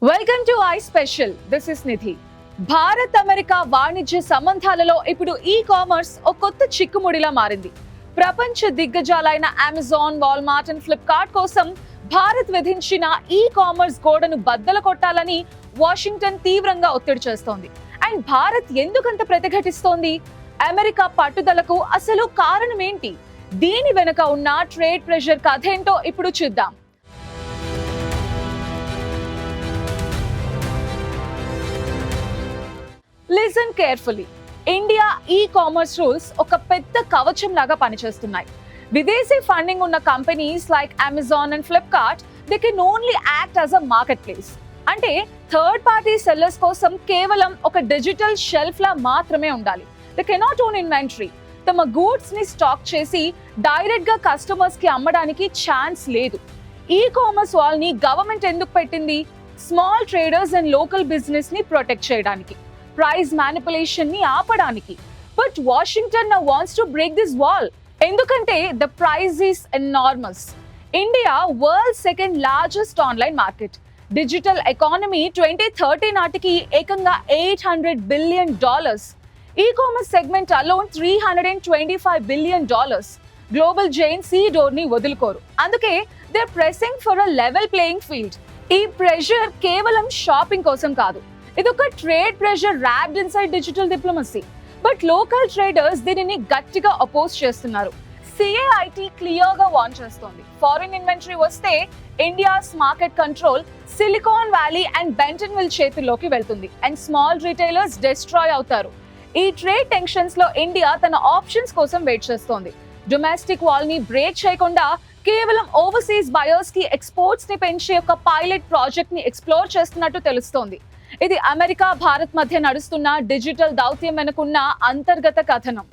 Welcome to I special. This is Nidhi. Bharat America వాణిజ్య సంబంధాలలో ఇప్పుడు ఈ కామర్స్ ఒక కొత్త చిక్కుముడిలా మారింది. ప్రపంచ దిగ్గజాలైన అమెజాన్, వాల్మార్ట్ అండ్ ఫ్లిప్కార్ట్ కోసం భారత్ విధించిన ఈ కామర్స్ గోడను బద్దలు కొట్టాలని వాషింగ్టన్ తీవ్రంగా ఒత్తిడి చేస్తోంది. అండ్ భారత్ ఎందుకంత ప్రతిఘటిస్తోంది? అమెరికా పట్టుదలకు అసలు కారణం ఏంటి? దీని వెనుక ఉన్న ట్రేడ్ ప్రెషర్ కథ ఏంటో ఇప్పుడు చూద్దాం. Listen carefully. India e commerce rules ఒక పెద్ద కవచం లాగా పనిచేస్తున్నాయి. విదేశీ ఫండింగ్ ఉన్న companies like Amazon and Flipkart they can only act as a market place. అంటే థర్డ్ పార్టీ సెల్లర్స్ కోసం కేవలం ఒక డిజిటల్ షెల్ఫ్ లా మాత్రమే ఉండాలి. They cannot own inventory. తమ గూడ్స్ ని స్టాక్ చేసి డైరెక్ట్ గా కస్టమర్స్ కి అమ్మడానికి ఛాన్స్ లేదు. ఈ కామర్స్ వాల్ ని గవర్నమెంట్ ఎందుకు పెట్టింది? Small traders and local business ని ప్రొటెక్ట్ చేయడానికి, ప్రైస్ మ్యానిపులేషన్ ని ఆపడానికి. But Washington now wants to break this wall. ఎందుకంటే the price is enormous. India world second largest online market. Digital economy 2030 నాటికి ఏకంగా $800 బిలియన్. ఈ కామర్స్ సెగ్మెంట్ అలోన్ $325 బిలియన్. Global giants ఈ డోర్ ని వదులుకోరు. అందుకే they are pressing for a level playing field. ఈ ప్రెషర్ కేవలం షాపింగ్ కోసం కాదు, ఇదొక trade pressure wrapped inside digital diplomacy. But local traders దీనిని గట్టిగా అపోజ్ చేస్తున్నారు. CAIT క్లియర్ గా వార్న్ చేస్తోంది. ఫారిన్ ఇన్వెంటరీ వస్తే India's market control silicon valley and Bentonville చేతుల్లోకి వెళ్తుంది అండ్ స్మాల్ రిటైలర్స్ డిస్ట్రాయ్ అవుతారు. ఈ ట్రేడ్ టెన్షన్స్ లో ఇండియా తన ఆప్షన్స్ కోసం వెయిట్ చేస్తోంది. డొమెస్టిక్ వాల్ ని బ్రేక్ చేయకుండా కేవలం ఓవర్సీస్ బయర్స్ కి ఎక్స్పోర్ట్స్ ని పెంచే ఒక పైలట్ ప్రాజెక్ట్ ని ఎక్స్ప్లోర్ చేస్తున్నట్టు తెలుస్తోంది. ఇది అమెరికా భారత్ మధ్య నడుస్తున్న డిజిటల్ దౌత్యం వెనుకున్న అంతర్గత కథనం.